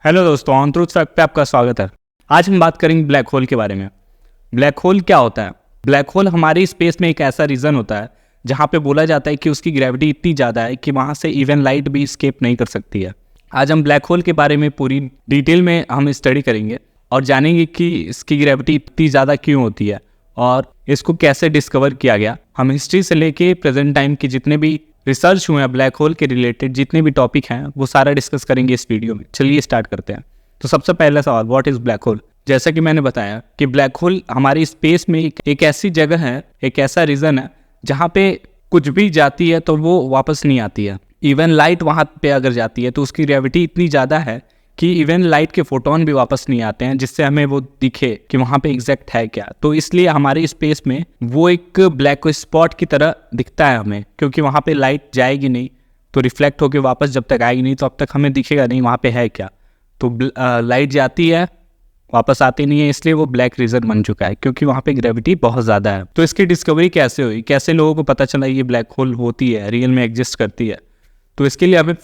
Hello दोस्तों, on truth fact पे आपका स्वागत है। आज हम बात करेंगे ब्लैक होल के बारे में। ब्लैक होल क्या होता है? ब्लैक होल हमारी स्पेस में एक ऐसा रीजन होता है जहाँ पे बोला जाता है कि उसकी ग्रेविटी इतनी ज़्यादा है कि वहाँ से इवन लाइट भी स्केप नहीं कर सकती है। आज हम ब्लैक होल के बारे में पूरी डिटेल में हम स्टडी करेंगे और जानेंगे कि इसकी ग्रेविटी इतनी ज़्यादा क्यों होती है और इसको कैसे डिस्कवर किया गया। हम हिस्ट्री से लेके प्रेजेंट टाइम के जितने भी रिसर्च हुए हैं ब्लैक होल के रिलेटेड, जितने भी टॉपिक हैं वो सारा डिस्कस करेंगे इस वीडियो में। चलिए स्टार्ट करते हैं। तो सबसे पहला सवाल, व्हाट इज ब्लैक होल? जैसा कि मैंने बताया कि ब्लैक होल हमारी स्पेस में एक ऐसी जगह है, एक ऐसा रीजन है जहाँ पे कुछ भी जाती है तो वो वापस नहीं आती है। इवन लाइट वहाँ पे अगर जाती है तो उसकी ग्रेविटी इतनी ज़्यादा है कि इवन लाइट के फोटोन भी वापस नहीं आते हैं, जिससे हमें वो दिखे कि वहाँ पे एग्जैक्ट है क्या। तो इसलिए हमारी स्पेस में वो एक ब्लैक स्पॉट की तरह दिखता है हमें, क्योंकि वहाँ पे लाइट जाएगी नहीं तो रिफ्लेक्ट होकर वापस जब तक आएगी नहीं तब तक हमें दिखेगा नहीं वहाँ पे है क्या। तो लाइट जाती है वापस आती नहीं है, इसलिए वो ब्लैक रीजन बन चुका है, क्योंकि वहाँ पे ग्रेविटी बहुत ज़्यादा है। तो इसकी डिस्कवरी कैसे हुई, कैसे लोगों को पता चला ये ब्लैक होल होती है, रियल में एग्जिस्ट करती है? तो इसके लिए हमें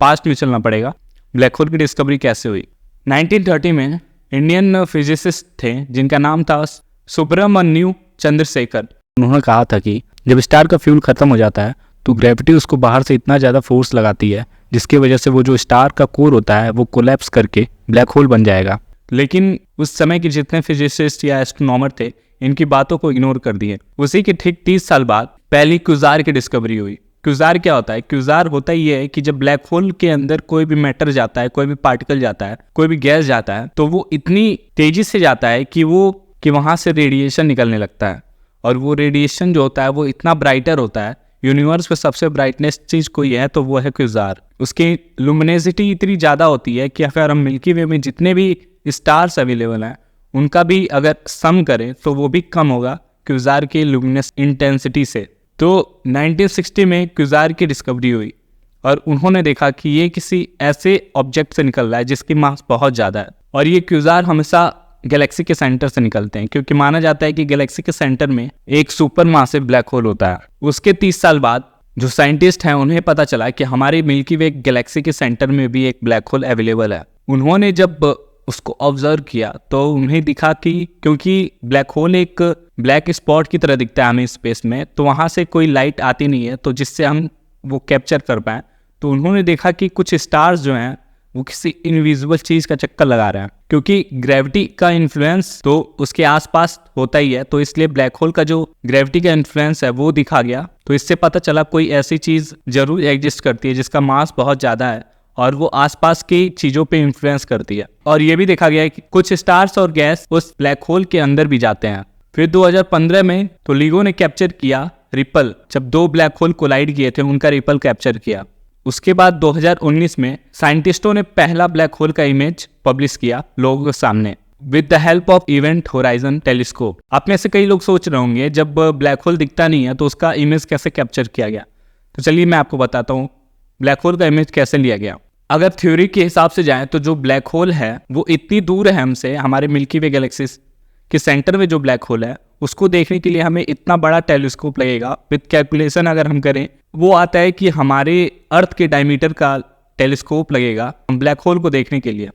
पास्ट में चलना पड़ेगा। ब्लैक होल की डिस्कवरी कैसे हुई? 1930 में इंडियन फिजिसिस्ट थे जिनका नाम था सुब्रमण्यु चंद्रशेखर। उन्होंने कहा था कि जब स्टार का फ्यूल खत्म हो जाता है तो ग्रेविटी उसको बाहर से इतना ज़्यादा फोर्स लगाती है जिसकी वजह से वो जो स्टार का कोर होता है वो कोलैप्स करके ब्लैक होल बन जाएगा। लेकिन उस समय के जितने फिजिसिस्ट या एस्ट्रोनॉमर थे इनकी बातों को इग्नोर कर दिए। उसी के ठीक 30 साल बाद पहली क्यूजार की डिस्कवरी हुई। क्यूजार क्या होता है? क्यूजार होता ही है कि जब ब्लैक होल के अंदर कोई भी मैटर जाता है, कोई भी पार्टिकल जाता है, कोई भी गैस जाता है तो वो इतनी तेजी से जाता है कि वहां से रेडिएशन निकलने लगता है। और वो रेडिएशन जो होता है वो इतना ब्राइटर होता है, यूनिवर्स में सबसे ब्राइटनेस चीज कोई है तो वो है क्यूजार। उसकी लुमिनेसिटी इतनी ज्यादा होती है कि अगर हम मिल्की वे में जितने भी स्टार्स अवेलेबल हैं उनका भी अगर सम करें तो वो भी कम होगा क्यूजार की लुमिनस इंटेंसिटी से। तो 1960 में क्यूजार की डिस्कवरी हुई और उन्होंने देखा कि ये किसी ऐसे ऑब्जेक्ट से निकल रहा है जिसकी मास बहुत ज़्यादा है। और ये क्यूजार हमेशा गैलेक्सी के सेंटर से निकलते हैं, क्योंकि माना जाता है कि गैलेक्सी के सेंटर में एक सुपर मासिव ब्लैक होल होता है। उसके 30 साल बाद जो साइंटिस्ट हैं उन्हें पता चला कि हमारी मिल्की वे गैलेक्सी के सेंटर में भी एक ब्लैक होल अवेलेबल है। उन्होंने जब उसको ऑब्जर्व किया तो उन्हें दिखा कि क्योंकि ब्लैक होल एक ब्लैक स्पॉट की तरह दिखता है हमें स्पेस में, तो वहाँ से कोई लाइट आती नहीं है तो जिससे हम वो कैप्चर कर पाएँ। तो उन्होंने देखा कि कुछ स्टार्स जो हैं वो किसी इनविजिबल चीज़ का चक्कर लगा रहे हैं, क्योंकि ग्रेविटी का इन्फ्लुएंस तो उसके आसपास होता ही है। तो इसलिए ब्लैक होल का जो ग्रेविटी का इन्फ्लुएंस है वो दिखा गया। तो इससे पता चला कोई ऐसी चीज़ जरूर एग्जिस्ट करती है जिसका मास बहुत ज़्यादा है और वो आसपास की चीज़ों पे इन्फ्लुएंस करती है। और ये भी देखा गया है कि कुछ स्टार्स और गैस उस ब्लैक होल के अंदर भी जाते हैं। फिर 2015 में तो लीगो ने कैप्चर किया रिपल, जब दो ब्लैक होल कोलाइड किए थे उनका रिपल कैप्चर किया। उसके बाद 2019 में साइंटिस्टों ने पहला ब्लैक होल का इमेज पब्लिश किया लोगों के सामने with the help of event horizon telescope. आप में से कई लोग सोच रहे होंगे जब ब्लैक होल दिखता नहीं है तो उसका इमेज कैसे कैप्चर किया गया। तो चलिए मैं आपको बताता हूँ ब्लैक होल का इमेज कैसे लिया गया। अगर थ्योरी के हिसाब से जाएं तो जो ब्लैक होल है वो इतनी दूर है हमसे, हमारे मिल्की वे गैलेक्सी के सेंटर में जो ब्लैक होल है उसको देखने के लिए हमें इतना बड़ा टेलीस्कोप लगेगा। विद कैलकुलेशन अगर हम करें वो आता है कि हमारे अर्थ के डायमीटर का टेलीस्कोप लगेगा हम ब्लैक होल को देखने के लिए,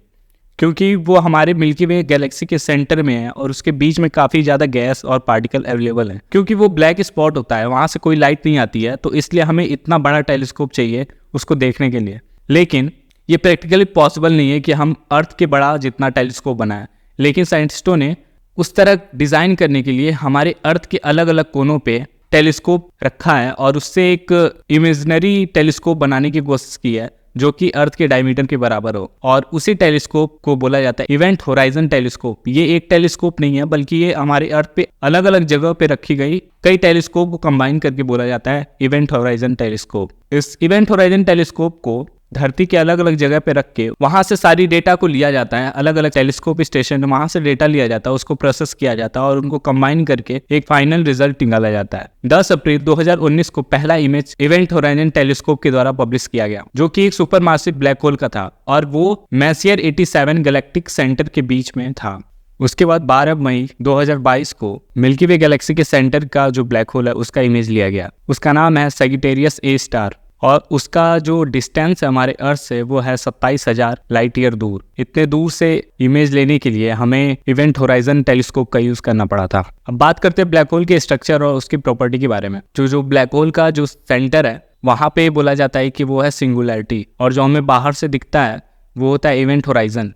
क्योंकि वो हमारे मिल्की वे गैलेक्सी के सेंटर में है और उसके बीच में काफ़ी ज़्यादा गैस और पार्टिकल अवेलेबल है। क्योंकि वो ब्लैक स्पॉट होता है, वहाँ से कोई लाइट नहीं आती है, तो इसलिए हमें इतना बड़ा टेलीस्कोप चाहिए उसको देखने के लिए। लेकिन ये प्रैक्टिकली पॉसिबल नहीं है कि हम अर्थ के बड़ा जितना टेलीस्कोप बनाएं। लेकिन साइंटिस्टों ने उस तरह डिज़ाइन करने के लिए हमारे अर्थ के अलग अलग कोनों पे टेलीस्कोप रखा है और उससे एक इमेजिनरी टेलीस्कोप बनाने की कोशिश की है जो कि अर्थ के डायमीटर के बराबर हो। और उसी टेलीस्कोप को बोला जाता है इवेंट होराइजन टेलीस्कोप। ये एक टेलीस्कोप नहीं है बल्कि ये हमारे अर्थ पे अलग अलग जगह पे रखी गई कई टेलीस्कोप को कंबाइन करके बोला जाता है इवेंट होराइजन टेलीस्कोप। इस इवेंट होराइजन टेलीस्कोप को धरती के अलग अलग जगह पे रख के वहां से सारी डेटा को लिया जाता है, अलग अलग टेलीस्कोप स्टेशन वहां से डेटा लिया जाता है, उसको प्रोसेस किया जाता है और उनको कंबाइन करके एक फाइनल रिजल्ट निकाला जाता है। 10 अप्रैल 2019 को पहला इमेज इवेंट होराइजन टेलीस्कोप के द्वारा पब्लिश किया गया, जो कि एक सुपरमासिव ब्लैक होल का था और वो मैसियर 87 गैलेक्टिक सेंटर के बीच में था। उसके बाद 12 मई 2022 को मिल्की वे गैलेक्सी के सेंटर का जो ब्लैक होल है उसका इमेज लिया गया। उसका नाम है सैजिटेरियस ए स्टार। और उसका जो डिस्टेंस है हमारे अर्थ से वो है 27,000 लाइट ईयर दूर। इतने दूर से इमेज लेने के लिए हमें इवेंट होराइजन टेलीस्कोप का यूज़ करना पड़ा था। अब बात करते हैं ब्लैक होल के स्ट्रक्चर और उसकी प्रॉपर्टी के बारे में। जो ब्लैक होल का जो सेंटर है वहाँ पे बोला जाता है कि वो है सिंगुलैरिटी, और जो हमें बाहर से दिखता है वो होता है इवेंट होराइजन।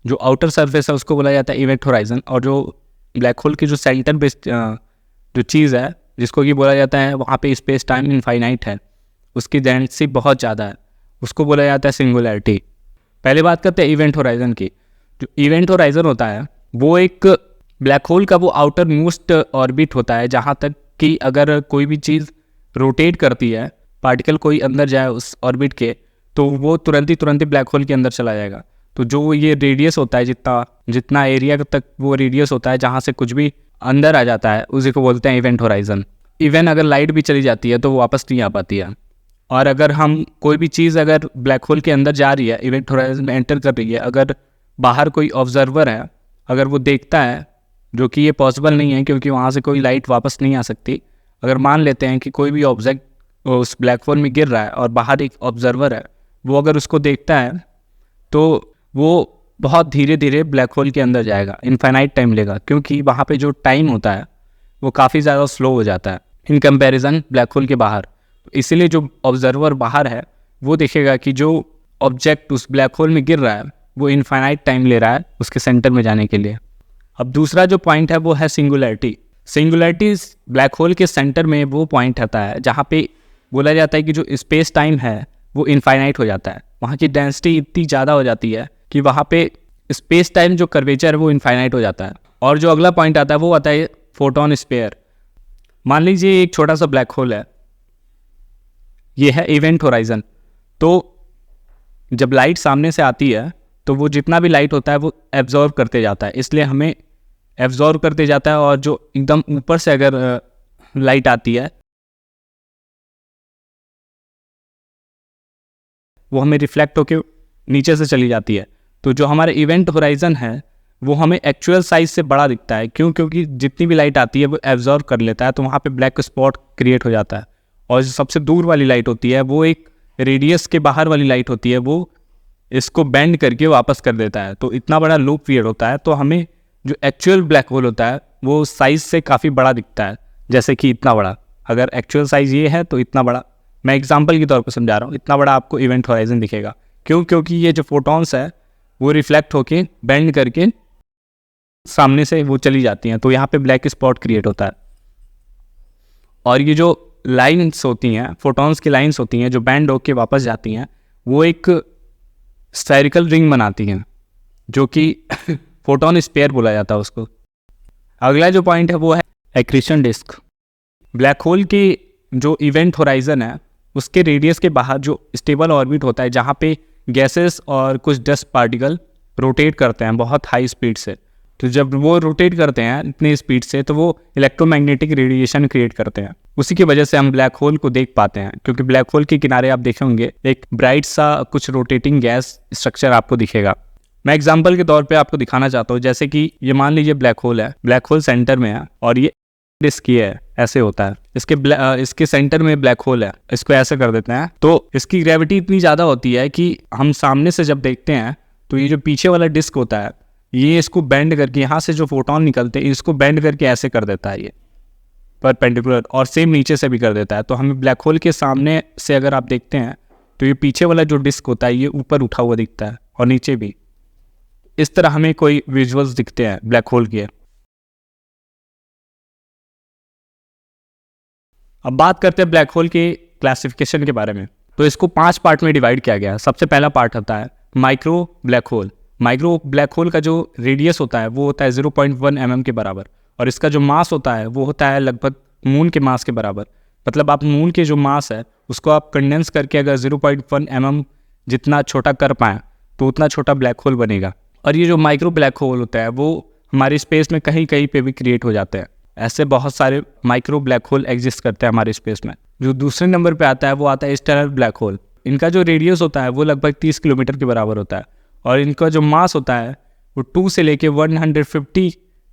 जो आउटर सरफेस है उसको बोला जाता है इवेंट होराइजन, और जो ब्लैक होल की जो सेंटर बेस्ड जो चीज़ है जिसको कि बोला जाता है वहाँ पे स्पेस टाइम इनफाइनाइट है, उसकी डेंसिटी बहुत ज़्यादा है, उसको बोला जाता है सिंगुलैरिटी। पहले बात करते हैं इवेंट होराइजन की। जो इवेंट होराइजन होता है वो एक ब्लैक होल का वो आउटर मोस्ट ऑर्बिट होता है, जहाँ तक कि अगर कोई भी चीज़ रोटेट करती है, पार्टिकल कोई अंदर जाए उस ऑर्बिट के, तो वो तुरंत ही ब्लैक होल के अंदर चला जाएगा। तो जो ये रेडियस होता है, जितना एरिया तक वो रेडियस होता है जहाँ से कुछ भी अंदर आ जाता है, उसी को बोलते हैं इवेंट होराइजन। इवन अगर लाइट भी चली जाती है तो वो वापस नहीं आ पाती है। और अगर हम कोई भी चीज़ अगर ब्लैक होल के अंदर जा रही है, इवेंट होराइजन में एंटर कर रही है, अगर बाहर कोई ऑब्जर्वर है, अगर वो देखता है, जो कि ये पॉसिबल नहीं है क्योंकि वहाँ से कोई लाइट वापस नहीं आ सकती। अगर मान लेते हैं कि कोई भी ऑब्जेक्ट उस ब्लैक होल में गिर रहा है और बाहर एक ऑब्जर्वर है, वो अगर उसको देखता है तो वो बहुत धीरे धीरे ब्लैक होल के अंदर जाएगा, इनफाइनाइट टाइम लेगा, क्योंकि वहाँ पे जो टाइम होता है वो काफ़ी ज़्यादा स्लो हो जाता है इन कंपैरिजन ब्लैक होल के बाहर। इसीलिए जो ऑब्जर्वर बाहर है वो देखेगा कि जो ऑब्जेक्ट उस ब्लैक होल में गिर रहा है वो इनफाइनाइट टाइम ले रहा है उसके सेंटर में जाने के लिए। अब दूसरा जो पॉइंट है वो है सिंगुलैरिटी। सिंगुलैरिटी ब्लैक होल के सेंटर में वो पॉइंट आता है जहाँ पे बोला जाता है कि जो स्पेस टाइम है वो इनफाइनाइट हो जाता है। वहाँ की डेंसिटी इतनी ज़्यादा हो जाती है कि वहाँ पे स्पेस टाइम जो कर्वेचर है वो इनफाइनाइट हो जाता है। और जो अगला पॉइंट आता है वो आता है फोटोन स्पेयर। मान लीजिए एक छोटा सा ब्लैक होल है, ये है इवेंट होराइजन। तो जब लाइट सामने से आती है तो वो जितना भी लाइट होता है वो एब्जॉर्व करते जाता है, इसलिए हमें एब्जॉर्व करते जाता है। और जो एकदम ऊपर से अगर लाइट आती है वो हमें रिफ्लेक्ट होकर नीचे से चली जाती है। तो जो हमारे इवेंट होराइजन है वो हमें एक्चुअल साइज से बड़ा दिखता है, क्योंकि जितनी भी लाइट आती है वो एब्जॉर्व कर लेता है, तो वहाँ पे ब्लैक स्पॉट क्रिएट हो जाता है। और जो सबसे दूर वाली लाइट होती है वो एक रेडियस के बाहर वाली लाइट होती है, वो इसको बेंड करके वापस कर देता है। तो इतना बड़ा लूप क्रिएट होता है, तो हमें जो एक्चुअल ब्लैक होल होता है वो साइज से काफ़ी बड़ा दिखता है, जैसे कि इतना बड़ा। अगर एक्चुअल साइज ये है तो इतना बड़ा, मैं एग्जांपल के तौर पर समझा रहा हूँ, इतना बड़ा आपको इवेंट होराइजन दिखेगा। क्योंकि ये जो फोटॉन्स है वो रिफ्लेक्ट होके बेंड करके सामने से वो चली जाती हैं, तो यहाँ पे ब्लैक स्पॉट क्रिएट होता है। और ये जो लाइंस होती हैं, फोटॉन्स की लाइंस होती हैं जो बैंड होके वापस जाती हैं, वो एक स्फेरिकल रिंग बनाती हैं, जो कि फोटोन स्पेयर बोला जाता है उसको। अगला जो पॉइंट है वो है एक्रीशन डिस्क। ब्लैक होल की जो इवेंट होराइजन है उसके रेडियस के बाहर जो स्टेबल ऑर्बिट होता है, जहाँ पे गैसेस और कुछ डस्ट पार्टिकल रोटेट करते हैं बहुत हाई स्पीड से। तो जब वो रोटेट करते हैं इतनी स्पीड से तो वो इलेक्ट्रोमैग्नेटिक रेडिएशन क्रिएट करते हैं। उसी की वजह से हम ब्लैक होल को देख पाते हैं, क्योंकि ब्लैक होल के किनारे आप देखेंगे एक ब्राइट सा कुछ रोटेटिंग गैस स्ट्रक्चर आपको दिखेगा। मैं एग्जांपल के तौर पे आपको दिखाना चाहता हूँ, जैसे कि ये मान लीजिए ब्लैक होल है, ब्लैक होल सेंटर में है और ये डिस्क ये है, ऐसे होता है। इसके सेंटर में ब्लैक होल है, इसको ऐसे कर देते हैं तो इसकी ग्रेविटी इतनी ज़्यादा होती है कि हम सामने से जब देखते हैं तो ये जो पीछे वाला डिस्क होता है ये इसको बेंड करके, यहाँ से जो फोटोन निकलते हैं इसको बेंड करके ऐसे कर देता है ये परपेंडिकुलर, और सेम नीचे से भी कर देता है। तो हमें ब्लैक होल के सामने से अगर आप देखते हैं तो ये पीछे वाला जो डिस्क होता है ये ऊपर उठा हुआ दिखता है और नीचे भी। इस तरह हमें कोई विजुअल्स दिखते हैं ब्लैक होल के। अब बात करते हैं ब्लैक होल के क्लासिफिकेशन के बारे में। तो इसको 5 पार्ट में डिवाइड किया गया है। सबसे पहला पार्ट होता है micro black hole. Micro black hole का जो रेडियस होता है वो होता है 0.1 mm के बराबर, और इसका जो मास होता है वो होता है लगभग मून के मास के बराबर। मतलब आप मून के जो मास है उसको आप कंडेंस करके अगर 0.1 mm जितना छोटा कर पाएँ तो उतना छोटा ब्लैक होल बनेगा। और ये जो माइक्रो ब्लैक होल होता है वो हमारी स्पेस में कहीं कहीं पे भी क्रिएट हो जाते हैं। ऐसे बहुत सारे माइक्रो ब्लैक होल एग्जिस्ट करते हैं हमारे स्पेस में। जो दूसरे नंबर पे आता है वो आता है स्टेलर ब्लैक होल। इनका जो रेडियस होता है वो लगभग 30 किलोमीटर के बराबर होता है, और इनका जो मास होता है वो 2 से लेके 150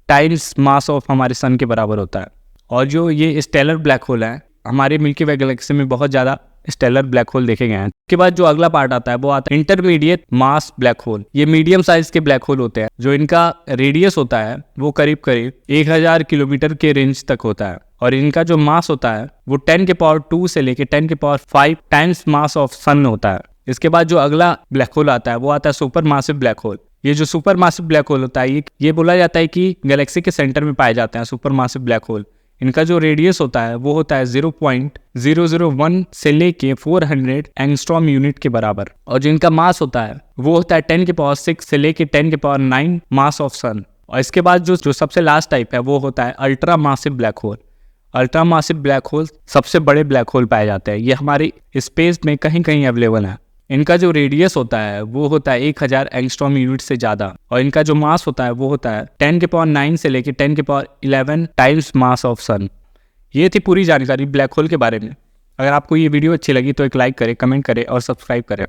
टाइम्स मास ऑफ हमारे सन के बराबर होता है। और जो ये स्टेलर ब्लैक होल है हमारे मिल्की वे गैलेक्सी में बहुत ज़्यादा स्टेलर ब्लैक होल देखे गए हैं। उसके बाद जो अगला पार्ट आता है वो आता है इंटरमीडिएट मास ब्लैक होल। ये मीडियम साइज के ब्लैक होल होते हैं, जो इनका रेडियस होता है वो करीब करीब 1000 किलोमीटर के रेंज तक होता है, और इनका जो मास होता है वो 10⁻² से लेके 10�5 टाइम्स मास ऑफ सन होता है। इसके बाद जो अगला ब्लैक होल आता है वो आता है सुपर मासिव ब्लैक होल। ये जो सुपर मासिव ब्लैक होल होता है ये बोला जाता है कि गैलेक्सी के सेंटर में पाए जाते हैं सुपर मासिव ब्लैक होल। इनका जो रेडियस होता है वो होता है 0.001 से लेके 400 एंगस्ट्रॉम यूनिट के बराबर, और जो इनका मास होता है वो होता है 10⁻6 से लेके 10⁻9 मास ऑफ सन। और इसके बाद जो सबसे लास्ट टाइप है वो होता है ultra massive black hole. Ultra massive black hole सबसे बड़े ब्लैक होल पाए जाते हैं। ये हमारी स्पेस में कहीं कहीं अवेलेबल है। इनका जो रेडियस होता है वो होता है 1000 एंगस्ट्रॉम यूनिट से ज़्यादा, और इनका जो मास होता है वो होता है 10⁻9 से लेके 10�11 टाइम्स मास ऑफ सन। ये थी पूरी जानकारी ब्लैक होल के बारे में। अगर आपको ये वीडियो अच्छी लगी तो एक लाइक करें, कमेंट करें और सब्सक्राइब करें।